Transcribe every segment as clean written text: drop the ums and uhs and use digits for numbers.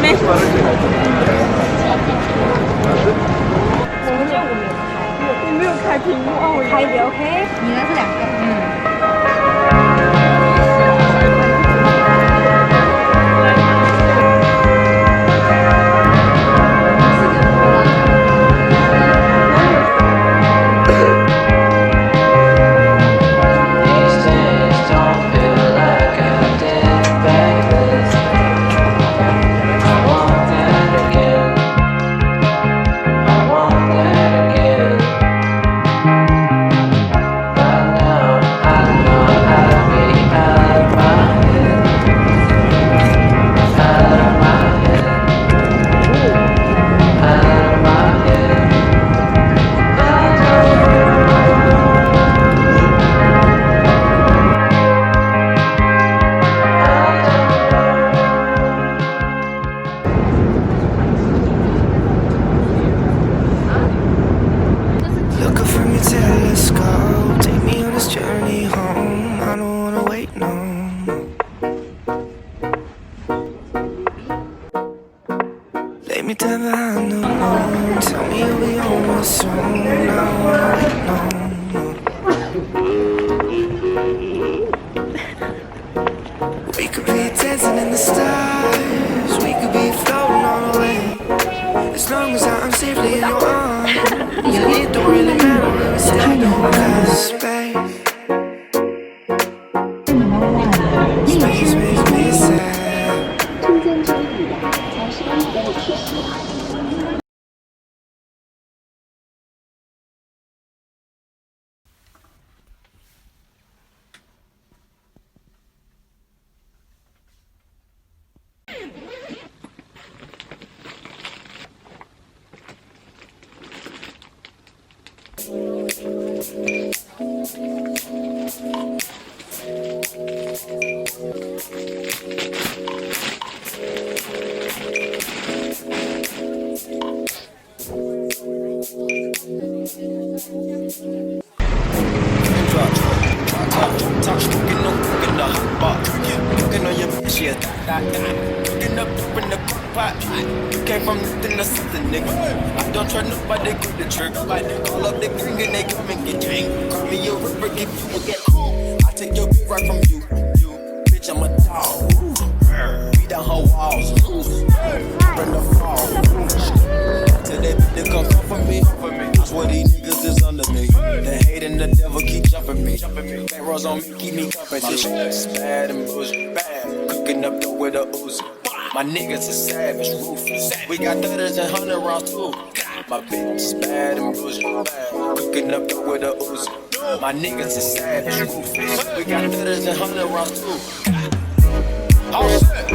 你没有开屏幕哦，我开一点 OK。你呢是2个。Lay me down behind the moon. Tell me you'll be home soon. I don't wanna wait no more. We could be dancing in the stars. We could be floating on the way. As long as I'm safely in your arms. It don't really matter where we stay. Cause space makes me sad. 听见这里才是一个提示。Came from nothing to something, nigga. I don't try nobody, grip the trigger. Like they call up the gang and they come and get jangled. Call me a ripper, give you a get cool. I take your beat right from you. Bitch, I'm a dog. Beat down her walls. Bring the fall. Till that bitch they come for me. I swear these niggas is under me. The hate and the devil keep jumping me. Back rows on me, keep me competition. It's bad and bullshit. Bad. Cooking up dope with a Uzi. My niggas is savage, ruthless. We got 30s and 100 rounds too. My bitch is bad and bullshit. Bad. Cooking up dope with a Uzi. My niggas is savage, ruthless. We got 30s and 100 rounds too. Oh shit!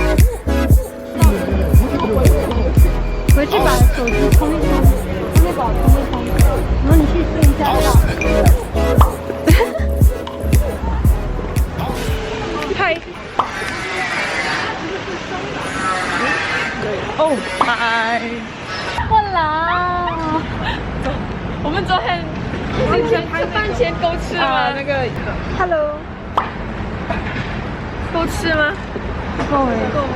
回去把手机充一充，充电宝充一充，然后你去睡一下觉。嗨。哦，嗨！我啦！我们昨天吃饭前够吃吗？那个 ，Hello， 够吃吗？不够哎，够吗？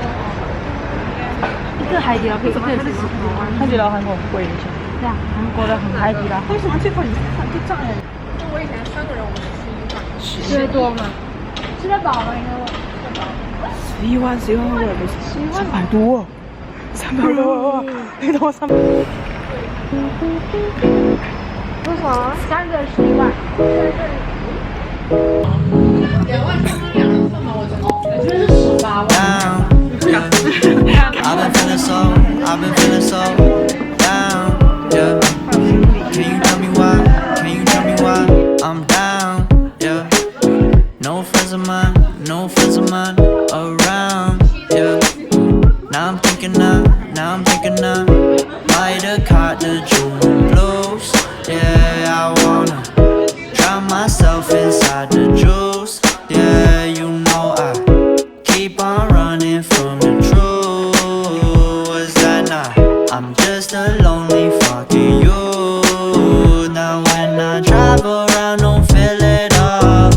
一个海底捞可以10块。海底捞韩国很贵一些。对啊，韩国的很海底捞。为什么这块你看就这样？我以前3个人我们吃1碗，吃得多吗？吃得饱吗？应该问。11万，我也没吃，300多。300多，你等我300。多少？3个11万。2万他们2人份吗？我觉得是18万。I've been feeling so down, yeah. Can you tell me why? Can you tell me why I'm down, yeah? No friends of mine around, yeah. Now I'm thinking I might have caught the June blues. Yeah, I wanna drown myself inside the juice. Yeah, you know I keep on running from the truth. Was that not? I'm just a lonely fucking youth. Now when I drive around, don't fill it up.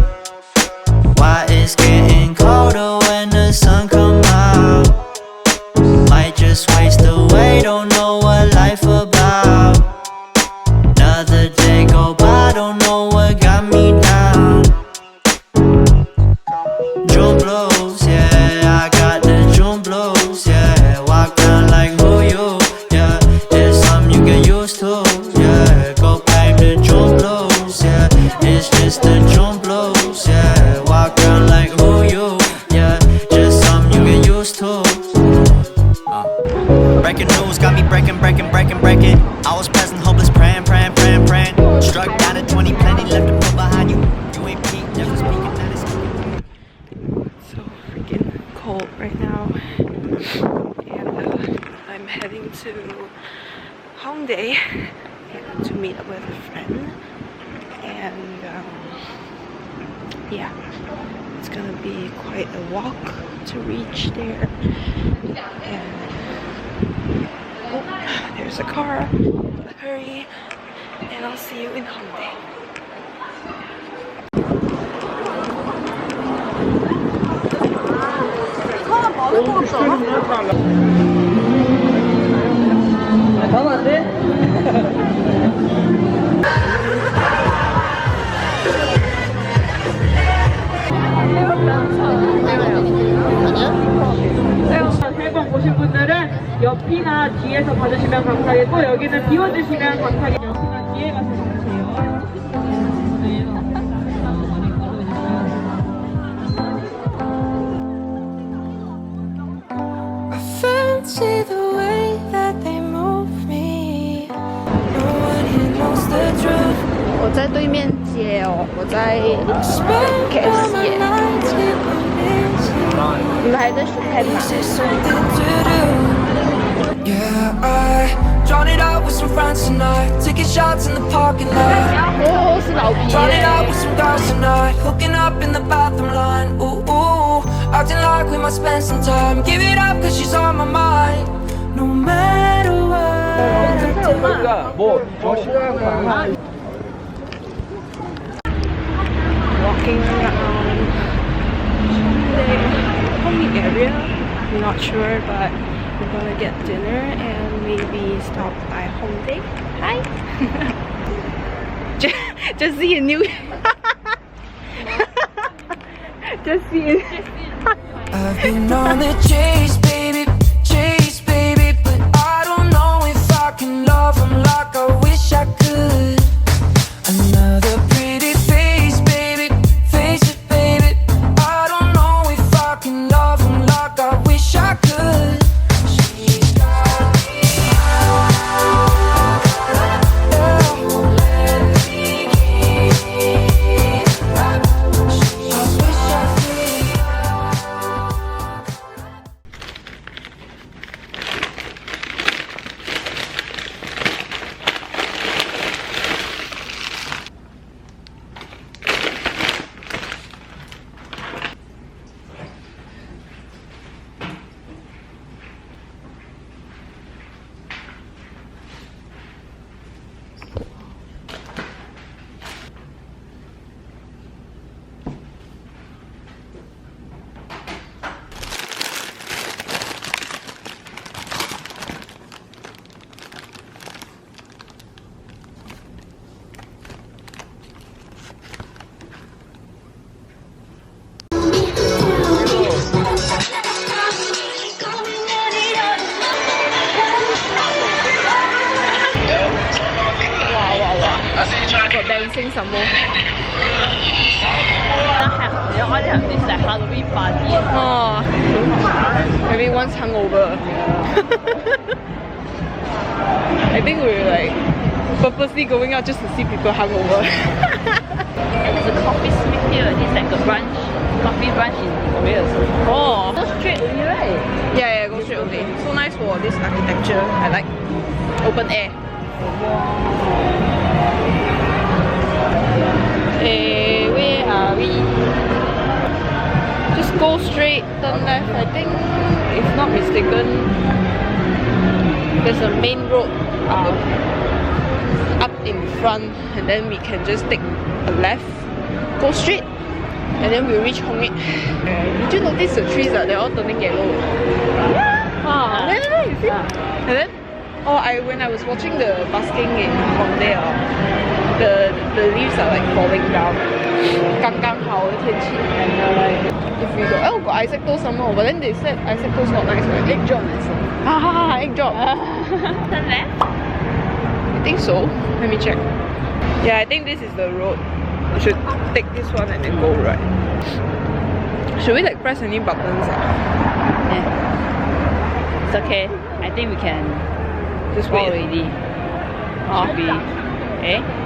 Why it's getting colder when the sun come out? Might just wait walk around like who you? Yeah, just something you get used to. Breaking news got me breaking. I was present, hopeless, praying. Struck down at 20, plenty left to put behind you. You ain't peak, never speaking, that is so freaking cold right now, and I'm heading to Hongdae to meet up with a friend, and yeah, it's gonna be quite a walk to reach there. And oh, there's a car. Hurry, and I'll see you in Hongdae. 세 번 보신 분들은 옆이나 뒤에서 받으시면 감사하겠고 여기는 비워주시면 감사하겠고 옆이나 뒤에 가서 받으세요. I fancy the way that they move me. No one here knows the truth. 我在对面街哦，我在 KFC 耶。你们还在选菜吗？ Yeah, I drawn it out with some friends tonight, taking shots in the parking lot. 哦，是老皮 Drawn it out 耶。 with some girls tonight, hooking up in the bathroom line. Ooh, ooh, acting like we might spend some time. Give it up 'cause she's on my mind. No matter what I do. Walking around the Hongdae area. I'm not sure, but we're gonna get dinner and maybe stop by Hongdae. Hi. Just see a new. Just see it. I've been on the chase, baby, but I don't know if I can love him like I wish I could. Another pretty face, baby, face it, baby. I don't know if I can love him like I wish I could. She's got me, won't let me keep. I wish I could.個 dancing 什麼？有開啲人啲成 Halloween party。哦 ，maybe once hungover. I think we're like purposely going out just to see people hungover. And there's a coffee smith here. It's like a brunch, coffee brunch in Korea. Oh, Go straight only, right? yeah, go straight only. So nice for this architecture. I like open air. Where are we? Just go straight, turn left. I think, if not mistaken, there's a main road up in front, and then we can just take a left, go straight, and then we'll reach Hongdae. Did you notice the trees they're all turning yellow? Yeah. There, you see? And then, when I was watching the busking in Hongdae, the leaves are like falling down. 刚刚好的天气 and like if we go got Isaac toast some more, but then they said Isaac toast not nice, right? Egg drop nice. Egg drop. Turn left. I think so. Let me check. Yeah, I think this is the road. We should take this one and then go right. Should we like press any buttons? Yeah. It's okay. I think we can Just walk wait. already. Should be.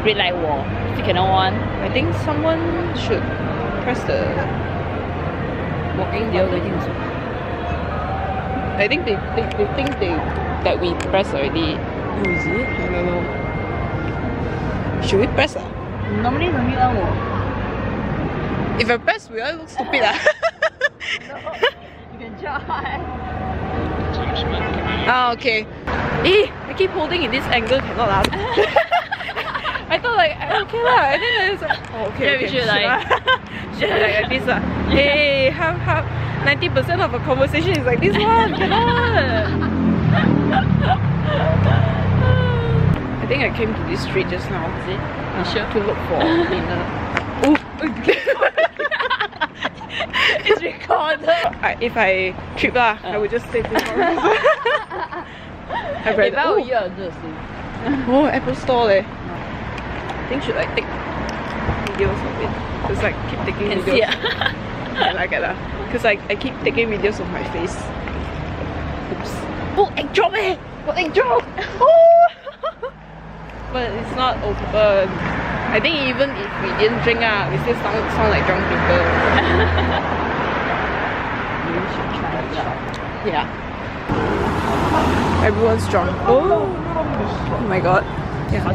Red light wall. Still cannot one. I think someone should press the walking They are button. waiting also. I think they think that we press already. Oh, is it? I don't know. Should we press? Normally don't need one. If I press, will I look stupid? You can try. Okay. I keep holding in this angle, cannot laugh. I thought like okay lah, and then it's like okay. Yeah, we should like this lah. Hey, have 90% of a conversation is like this one. Cannot. I think I came to this street just now. Is it? You sure? To look for dinner. Oh. It's recorded. If I trip lah, I would just save this one. If I were you, I would do the same. Oh, Apple Store leh. I think should like take videos of it. Cause like keep taking Can videos. see I like it lah. Cause like I keep taking videos of my face. Oops. Oh, egg drop eh! What egg drop? Oh! But it's not open. I think even if we didn't drink we still sound like drunk people. Maybe we should try it out. Yeah. Everyone's drunk. Oh my god. Yeah.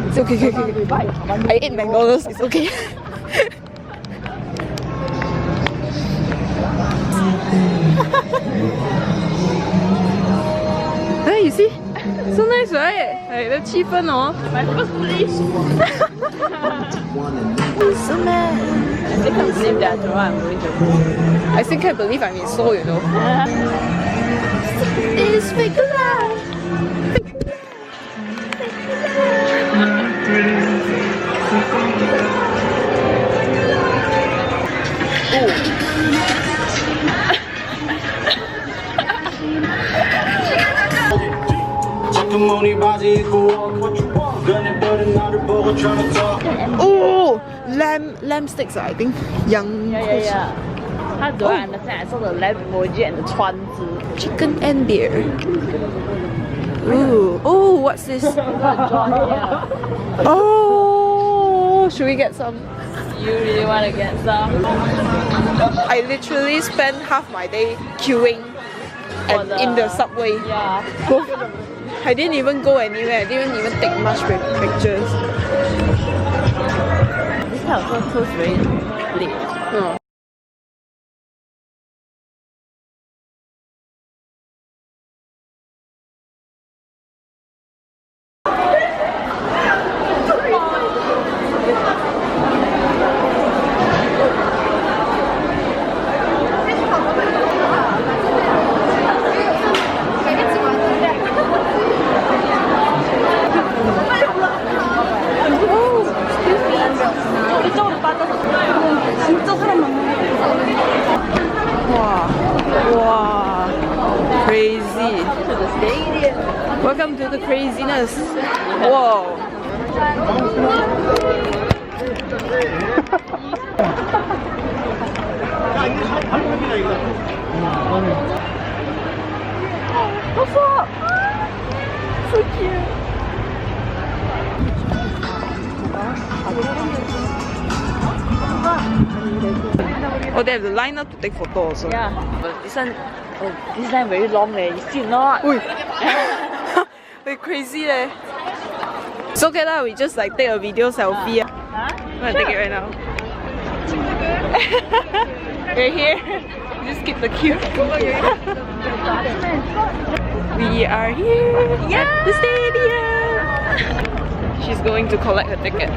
It's okay. I ate McDonald's, it's okay. Hey, you see? So nice, right? Like the 气氛哦。My first place. So mad. I still can't believe that tomorrow I'm going to. I still can't believe I'm in Seoul, you know. It's fake life. Oh, lamb sticks, I think. Young. Yeah. How do I understand? I saw the lamb emoji and the 川字. Chicken and beer. Ooh. Oh, what's this? Oh, should we get some? You really want to get some? I literally spent half my day queuing and in the subway. Yeah. I didn't even go anywhere. I didn't even take much pictures. This kind of phone close very late. Oh. Wow, crazy. To the stadium. Welcome to the craziness. Whoa. What's up? So cute. Oh, they have the line up to take photo also. Yeah. But this one very long You see not? Ui. We're crazy leh. It's okay lah, we just like take a video selfie. Huh? I'm gonna take it right now. We're here. We just skip the queue. We are here at the stadium. She's going to collect her ticket.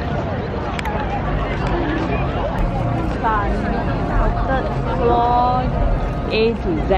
Third floor, A to Z.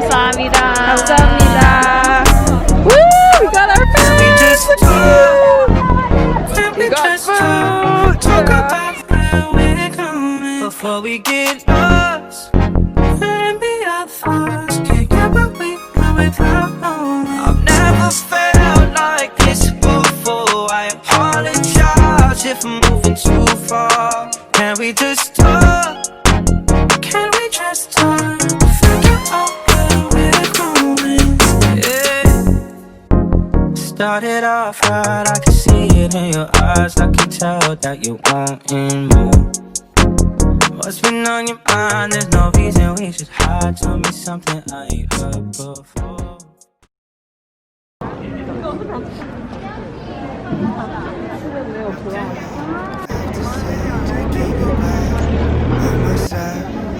감사합니다. 감사합니다. Woo! We got our food! We got food! Talk about where we're going before we get lost. And be our thoughts. Can't get what we want without knowing. I've never felt like this before. I apologize if I'm moving too far. Can we just talk? Can we just talk? Figure out where we're going. Yeah. Started off right, I can see it in your eyes. I can tell that you wanting more. What's been on your mind? There's no reason we should hide. Tell me something I ain't heard before.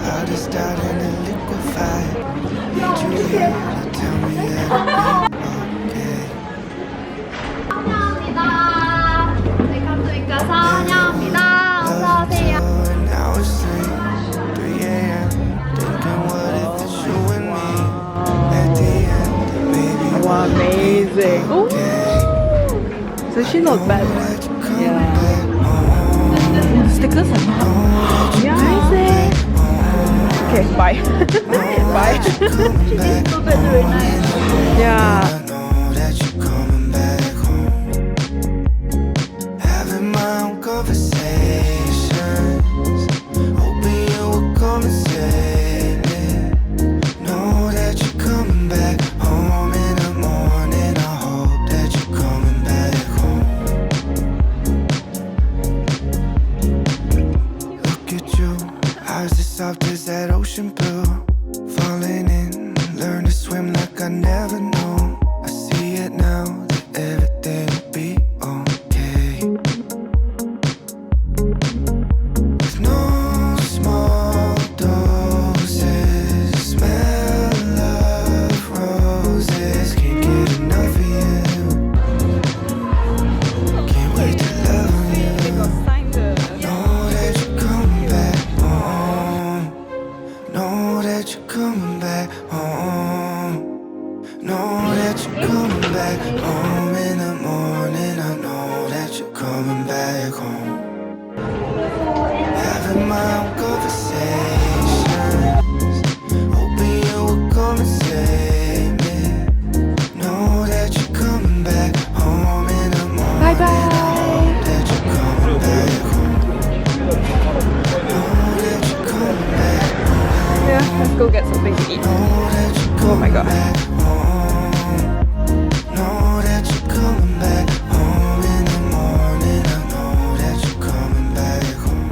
I'll just start in a liquefied. Need you here to tell me everything okay. And now it's 3 a.m. Thinking what if it's you and me. At the end, maybe Wow, amazing. okay. So she not bad. That you come back home. Stickers are not. Yeah, amazing. Okay, bye. Bye. Come back home. Yeah. I know that you're coming back home. Having my own conversations. Hoping you will come and save me. Know that you're coming back home in the morning. I hope that you're coming back home. Look at you, eyes as soft as that ocean blue. Falling in, learn to swim like I never knew. I see it now, that everything will be okay. With no small doses, smell of roses. Can't get enough of you. Can't wait to love you. Know that you're coming back home. Know that you're coming back home. Know that you're coming back home in the morning. I know that you're coming back home. Having my own conversations. Hoping you will come and save me. Know that you're coming back home in the morning. Bye bye. I hope that you're coming back home. Know that you're coming back home. Yeah, let's go get something to eat. Know that you're Oh my coming god. back home. Know that you're coming back home in the morning. I know that you're coming back home.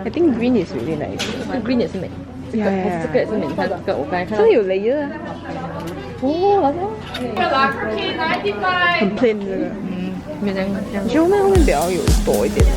I think green is really nice. green 也是美，呀呀呀这个也是美，你看这个我刚才看到这个有雷的啊，哦，很 plain 这个。没有这样我觉得后面比较有多一点的。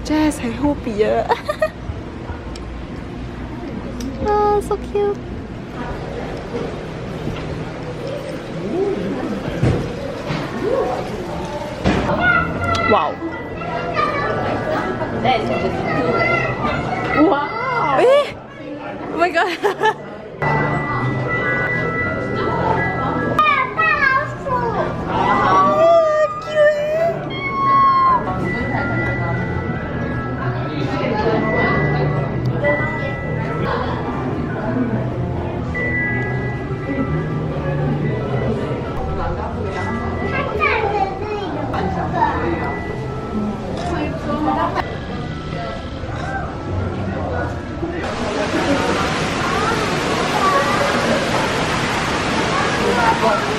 Jazz 係 Hobie 啊！Oh, so cute. Wow. Wow. Eh? Oh my god.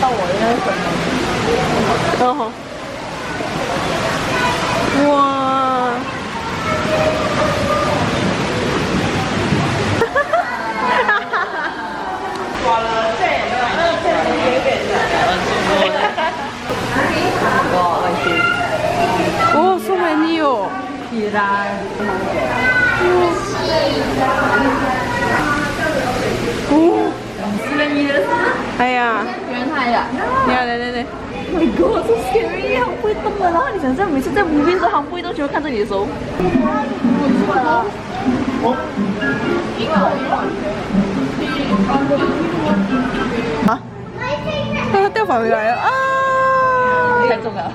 到我应该是哦，哇！起来。哎呀，原来呀来。 ！Oh my god， so scary， 它不会动的。然后你想象每次在movie的时候，它不会动，就会看着你的手。啊！它掉返回来了啊！太重了。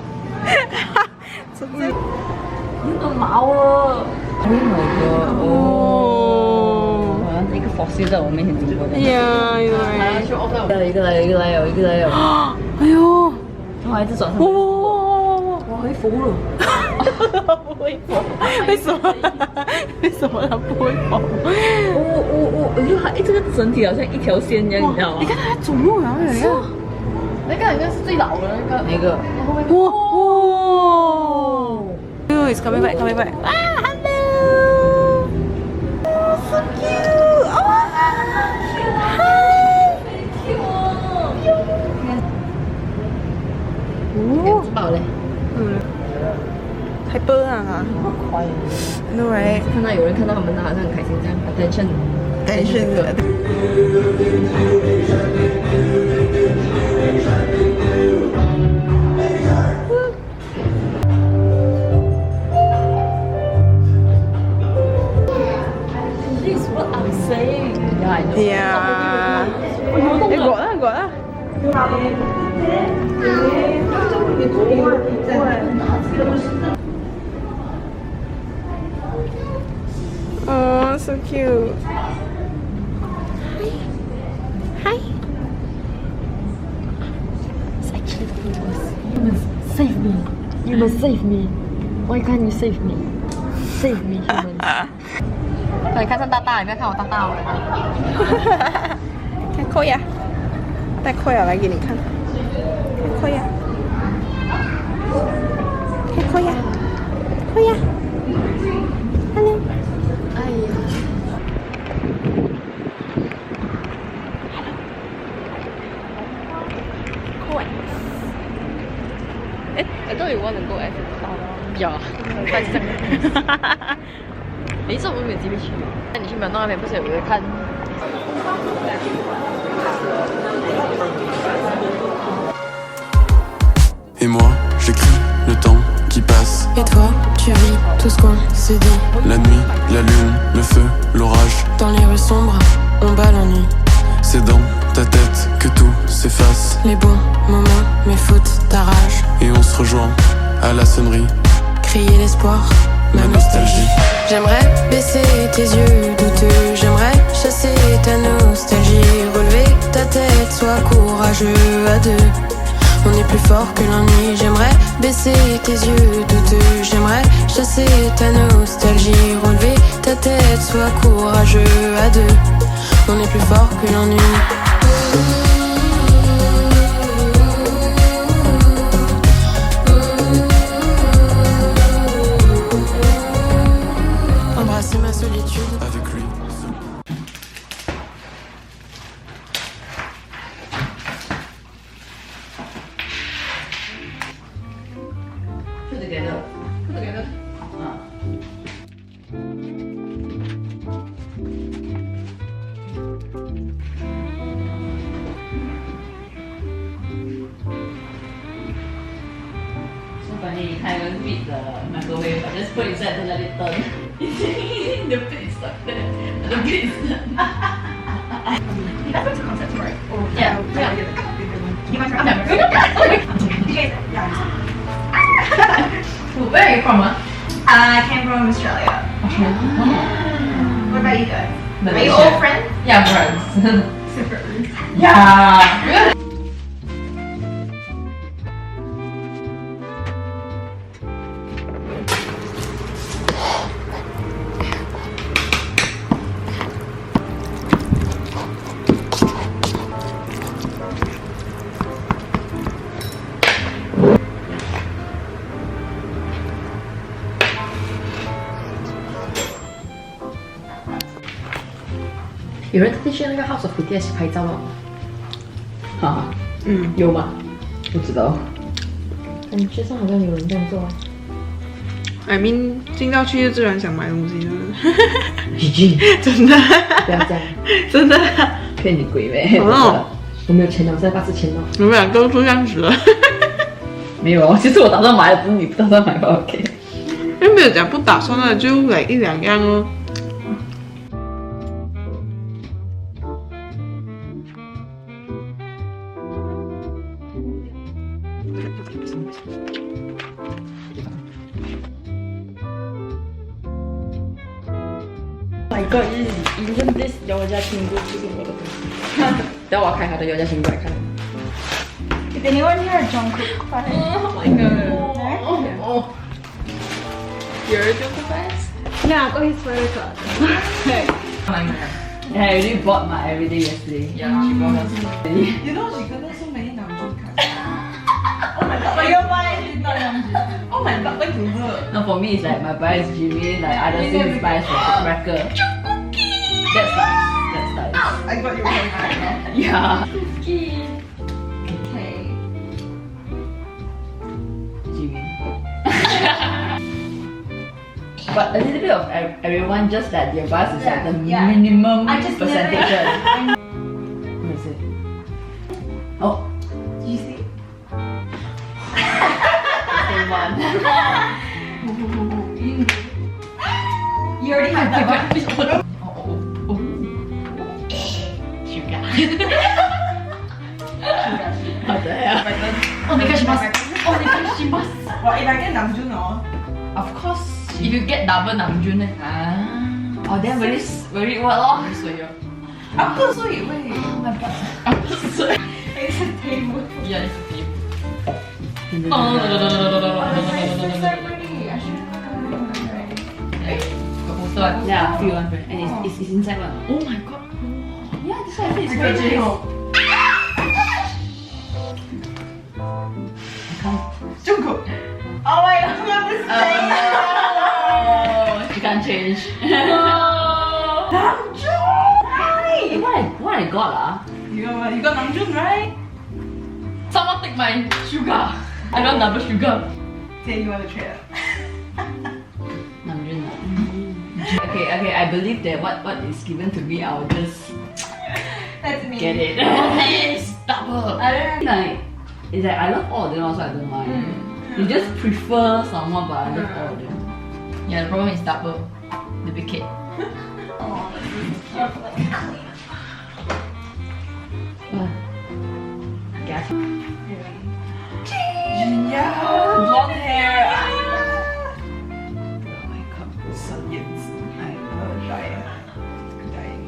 你都毛了。Oh my god！ 哦，好像一个 fossil 在我面前经过的。呀，对。一个来有。哎呦！我还是转上。我会服了。不会跑，为什么？为什么它不会跑？我觉得它这个整体好像一条线一样，你知道吗？你看它走路啊，你看。那个应该是最老的那个。哪个？哇！Oh, it's coming back. Ah, hello. Oh, so cute. Oh, hi. 哦，知道嘞。hyper 啊，好快哦。 no right？ 看到有人看到他们，好像很开心这样。attention 的。This is what I'm saying. Yeah, I know. Yeah. Gọi đó. Oh, so cute. Hi. It's actually famous. You must save me. You must save me. Why can't you save me? Save me, humans. 你看上大大，你不要看我大大了。看扣呀，带扣呀来给你看，看扣呀，看扣呀，扣呀 ，Hello。哎呀。I thought you want to go at Yeah， 但是没事，我们没有机会去。那你去苗东那边不是有人看？ Et moi, j'écris le temps qui passe. Et toi, tu vis tout ce qu'on s'est dit. La nuit, la lune, le feu, l'orage. Dans les rues sombres, on bat l'ennui. C'est dans ta tête que tout s'efface. Les bons moments, mes fautes, ta rage. Et on se rejoint à la sonnerie. Crier l'espoir, ma nostalgie. J'aimerais baisser tes yeux douteux. J'aimerais chasser ta nostalgie. Relever ta tête, sois courageux à deux. On est plus fort que l'ennui. J'aimerais baisser tes yeux douteux. J'aimerais chasser ta nostalgie. Relever ta tête, sois courageux à deux. On est plus fort que l'ennui. Embrasser ma solitude avec lui. Put together. Put together. So funny, I haven't beat the microwave. I just put it inside and let it turn. The plate is stuck there. The plate is done. That's the concept, right? Yeah. You might try. Where are you from? I came from Australia. What about you guys? Are you all friends? Yeah, friends. Super. Yeah. Good. You 有人特地去那个 House of BTS 拍照吗？哈，有吗？不知道。感觉上好像有人这样做。I mean 进到去就自然想买东西了。真的，不要这样，真的，骗你鬼呗！哦，我没有钱了，我现在8次钱了。我们俩都这样子了。没有，其实我打算买的，只是你不打算买吧 ？OK。又没有讲不打算的，就来1、2样哦。My God, even this 姚家亲都不是我的东西。等我开他的姚家亲过来看。If anyone here Jungkook fan? Oh my God. Oh. You're a Jungkook fan? Yeah, I got his favorite card. Yeah, I already bought my everyday yesterday. Yeah, she bought hers. You know she got so many Namjoon cards. Oh my god, but your bias is not Namjoon. Oh my god, like loser. No, for me it's like my bias is Jimin, like other things is bias Wrecker. That's nice. I got you right now. Yeah. Okay. Jimin. But a little bit of everyone, just that your bias is like the minimum I just percentage. never- What is it? Oh, Do you see? same one. You already have that one. Sugar. What the hell? Oh my gosh, she must. Oh my gosh, she must. Well, if I get Namjoon, Of course, if you get double Namjoon, oh then very what lor? Very suay lor. after so you wait. Oh my god. I'm so suay. It's a table. Yeah, it's a team. Oh, my sister's so pretty. I should have Got poster one. Yeah, free one, and it's inside one. Oh my god. Yeah, this one I think it's very nice. I can't. Jungkook. Oh my god, this is No, she can't change. Namjoon! What I got lah? You got Namjoon, right? Someone take my sugar. I got double sugar. Say you want to trade. Namjoon lah. Okay, I believe that what is given to me, I'll just That's me. get it. Please, double. I don't know. Like, it's like I love all of them also, I don't mind. You just prefer someone, but I love all of them. Yeah, the problem is double. The big kid. Oh, this is like clean. Gas. Yeah, blonde hair. Oh my god. So yes, I will try it. Dying.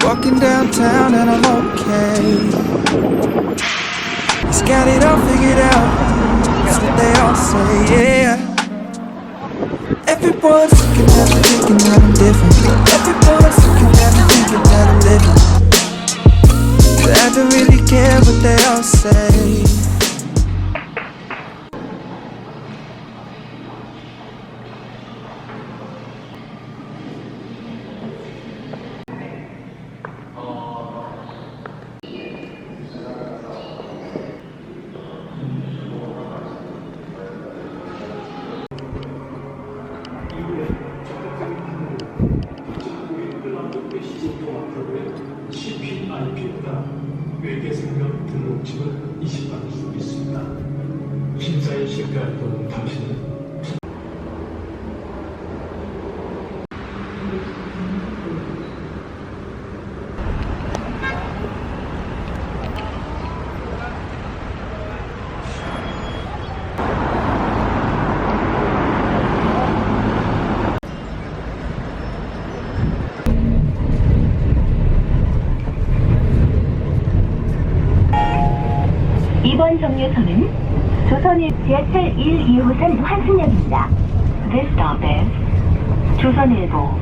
Walking downtown and I'm okay. He's got it all figured out. That's what they all say, yeah. Everyone's looking at me thinking that I'm different. Everyone's looking at me thinking that I'm living. But I don't really care what they all say. CPIP보다 외계 생명 등록증을 이식받을 수 있습니다. 심사에 실패할 경우 당신은 이번 정류소는 조선일 지하철 1, 2호선 환승역입니다. This stop is 조선일보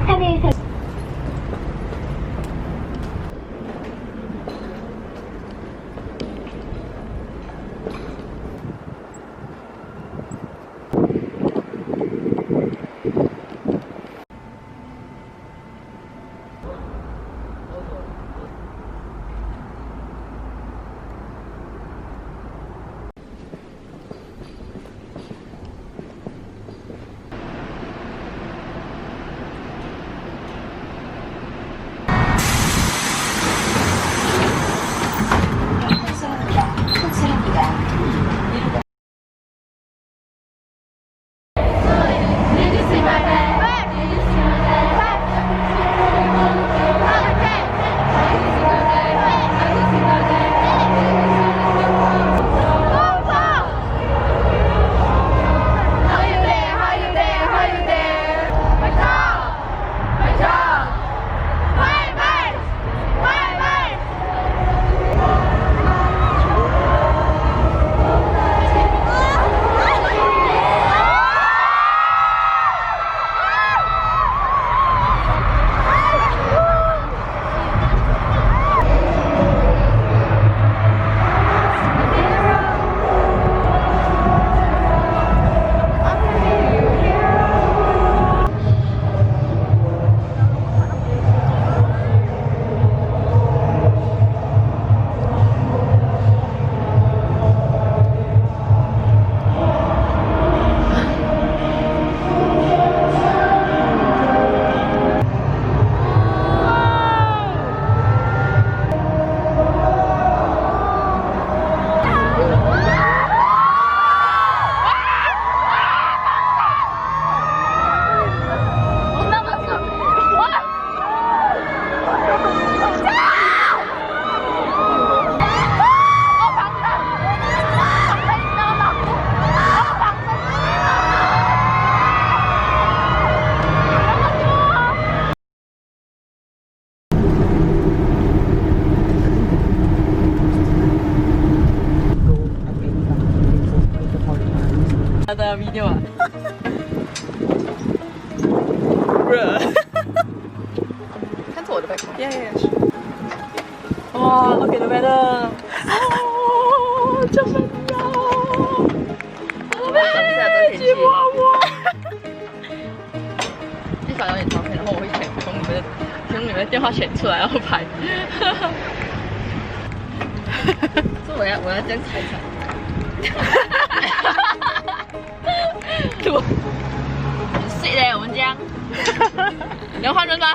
3회에서 的 video 啊。看着我的背光。哇 ，OK the weather。哦，救命啊！寂寞我。一扫描你照片，然后我会从你们的电话选出来，然后拍。所以我要这样踩踩。很碎嘞，我们这样。你要换人吗？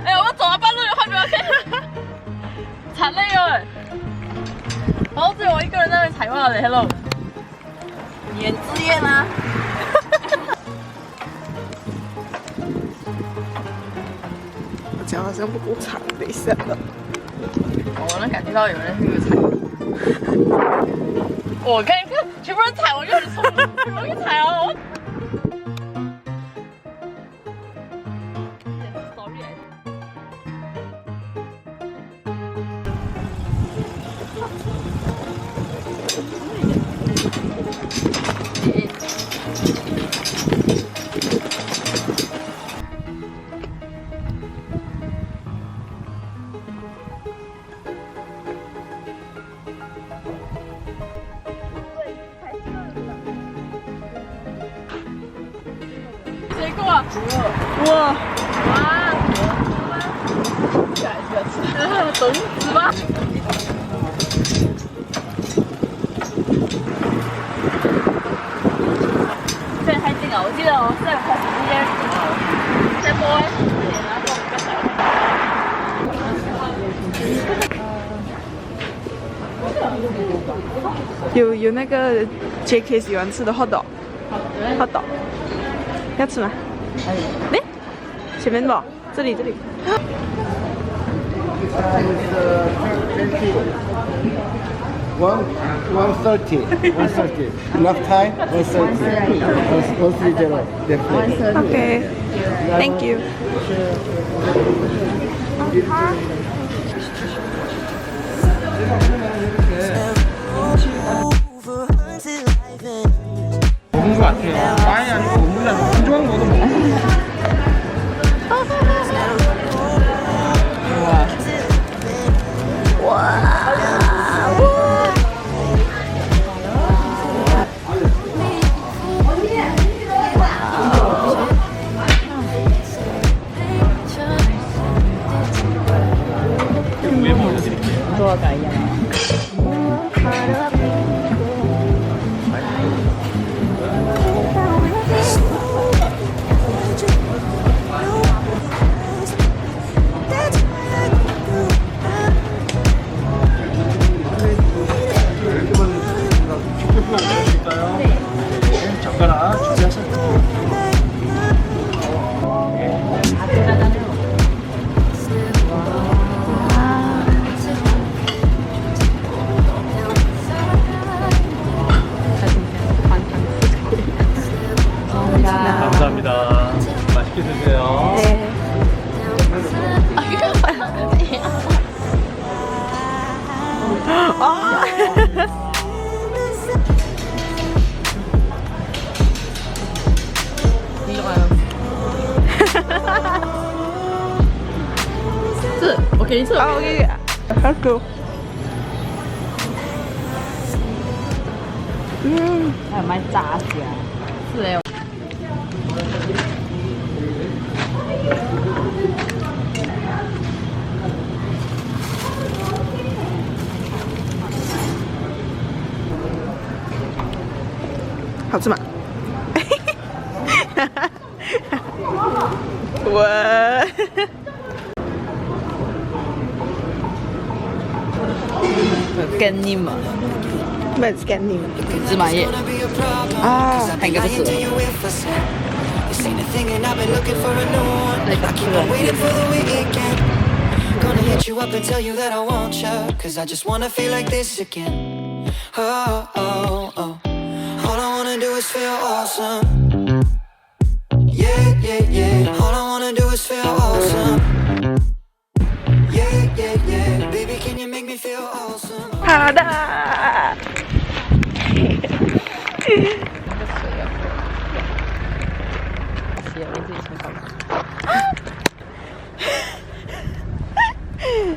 哎，我们走了半路，要换人 OK？ 惨累了。然后只有我一个人在那边采话嘞 ，Hello。你很自恋啊。我讲好像不够长，等一下了。我能感觉到有人会踩。我看一看，全部人踩，我就很冲，我一踩哦。谁过？哇！懂死吧？这太近了，我记得我在开始之前先播，然后有那个 JK 喜欢吃的 hot dog， 要吃吗？哎，前面吧，这里。130. Enough time? 130. 130. Definitely. Okay. Thank you. 먹은 것 같아요. 많이 아니고 너무 안 좋아한 거도 먹고. 젓가락 준비하셨죠? 감사합니다. 맛있게 드세요. 네. 아. 이리 가요. 这我给你吃。啊，我给你。好狗。还有卖炸虾。是哎。好吃吗？哇干腻吗？没干腻吗？芝麻叶啊，还应该不是。那个吃了。Gonna hit you up and tell you that I want you, 'cause I just wanna feel like this again. Oh, oh, oh. All I wanna do is feel awesome. Yeah, yeah, yeah. All I wanna do is feel awesome. Yeah, yeah, yeah. Baby, can you make me feel awesome? 하다.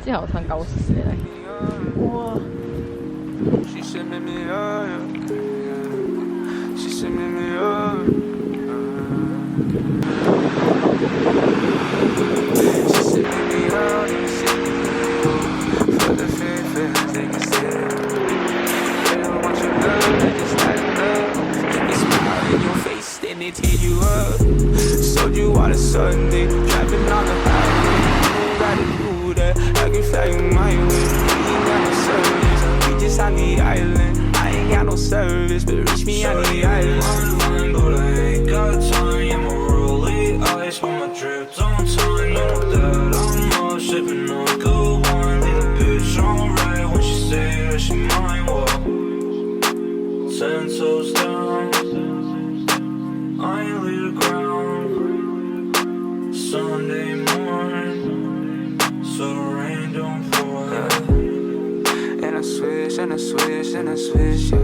最好唱高时来。哇！ She said meet me up, she said meet me up. She said meet me out, for the fear, they can see it. They don't want your love, they just like love. They smile in your face, then they tear you up. Sold you on a Sunday, driving on the highway. You ain't gotta do that, I can fly you my way. You ain't got no service, we just on the island. I ain't got no service, but reach me on the island. But I ain't got time, I'm a rollie. Ice with my drip, don't time, you know that I'm up. Sipping on good wine, leave a bitch on red when she say that she mine. Well, 10 toes down, I ain't leave the ground. Sunday morning, so the rain don't pour. And I swish, and I swish, and I swish, yeah.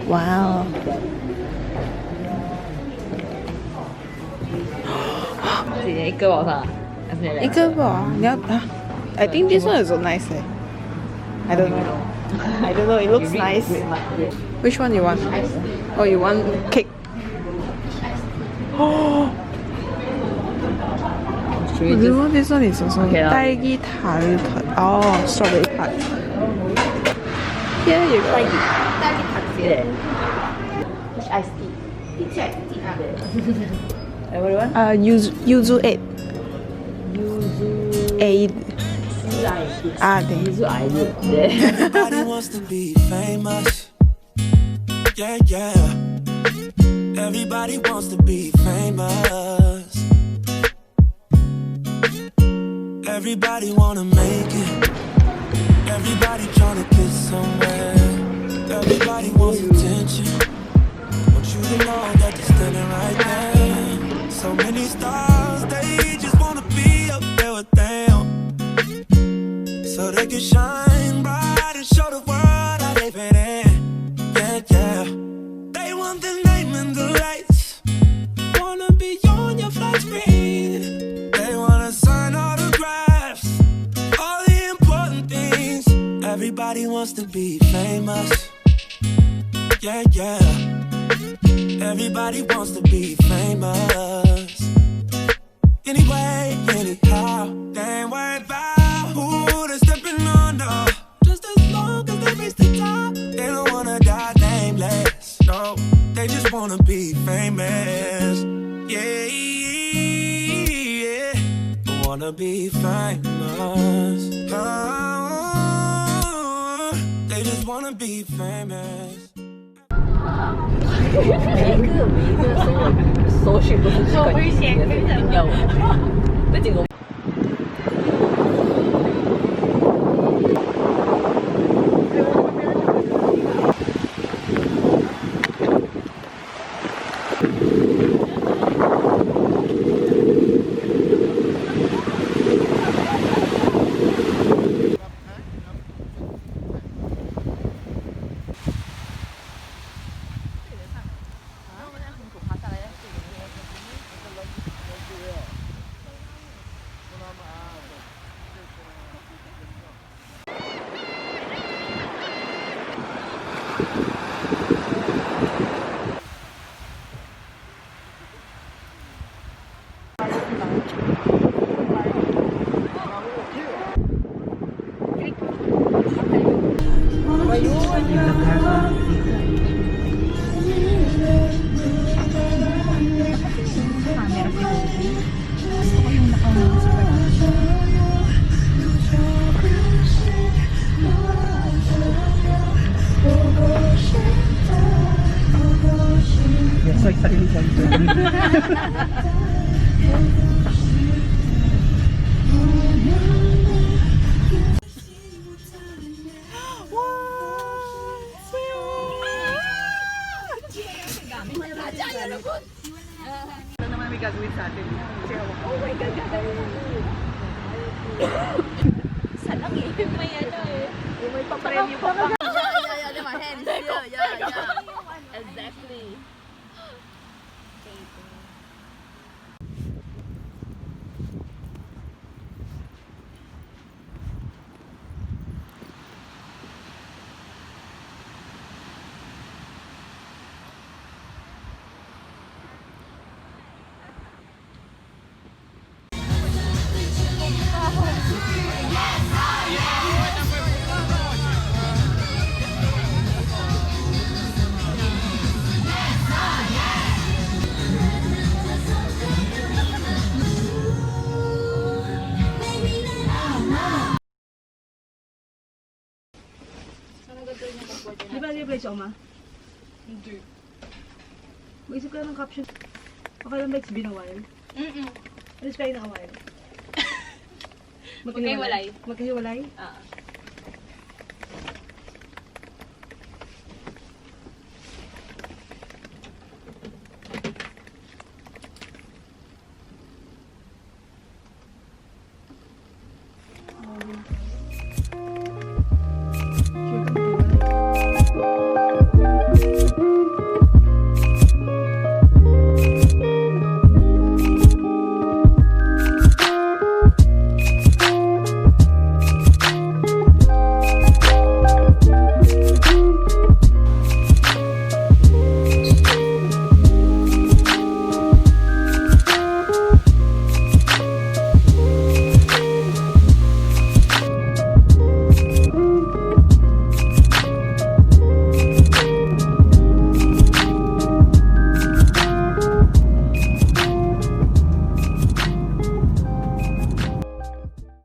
와우. 이个뭐 사? 이거 봐. I think this one is so nice. I don't know. I don't know. It looks nice. Which one you want? Oh, you want cake? Oh. You know this one is also 딸기 tart. Oh, strawberry tart. Here you go. 딸기 탁지. Which iced tea? Peach iced tea. Everyone? yuzu 8. 유zu 8. 아, 네. 유zu 아이유. 네. Everybody wants to be famous. Yeah, yeah. Everybody wants to be famous. Everybody wanna make it. Everybody tryna get somewhere. Everybody wants attention. Want you to know that they're standing right there. So many stars, they just wanna be up there with them, so they can shine bright and show the world how they fit in. Yeah, yeah. They want the name and the lights. Wanna be on your flat screen. They wanna sign autographs. All the important things. Everybody wants to be famous. Yeah, yeah. Everybody wants to be famous. Anyway, anyhow, they ain't worried about who they're stepping on, no. Just as long as they reach the top, they don't wanna die nameless. No, they just wanna be famous. Yeah, yeah. They wanna be famous. Oh, they just wanna be famous. 每一个搜寻都是去关于要我，这几个。Oh my god. si Oma? Hindi. Mag-isip ka ng caption. Okay lang ba it's been a while? It's been a while. Magkahiwalay. Magkahiwalay? Ah.